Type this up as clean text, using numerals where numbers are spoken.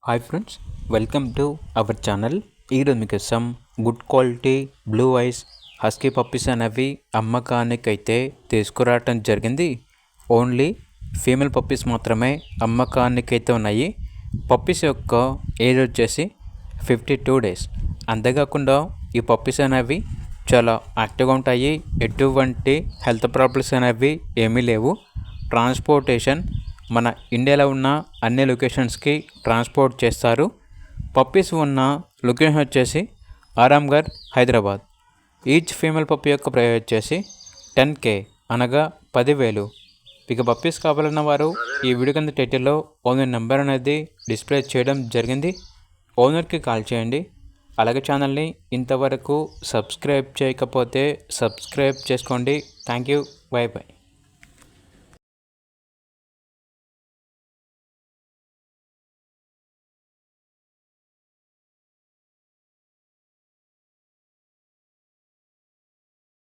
Hi friends, welcome to our channel. ఈరోజు మీకోసం good quality blue ice husky puppies అనేవి అమ్మకానికైతే తీసుకురావటం జరిగింది. ఓన్లీ ఫీమేల్ పప్పీస్ మాత్రమే అమ్మకానికైతే ఉన్నాయి. పప్పీస్ యొక్క ఏజ్ వచ్చేసి 52 days. అంతేకాకుండా ఈ పప్పీస్ అనేవి చాలా యాక్టివ్గా ఉంటాయి. ఎటువంటి హెల్త్ ప్రాబ్లమ్స్ అనేవి ఏమీ లేవు. ట్రాన్స్పోర్టేషన్ మన ఇండియాలో ఉన్న అన్ని లొకేషన్స్కి ట్రాన్స్పోర్ట్ చేస్తారు. పప్పీస్ ఉన్న లొకేషన్ వచ్చేసి Aramghar, Hyderabad. Each female puppy యొక్క ప్రైస్ వచ్చేసి 10K అనగా 10,000. ఇక పప్పీస్ కావాలన్న వారు ఈ వీడియో కింద టైటిల్లో ఓనర్ నెంబర్ అనేది డిస్ప్లే చేయడం జరిగింది. ఓనర్కి కాల్ చేయండి. అలాగే ఛానల్ని ఇంతవరకు సబ్స్క్రైబ్ చేయకపోతే సబ్స్క్రైబ్ చేసుకోండి. Thank you. By by.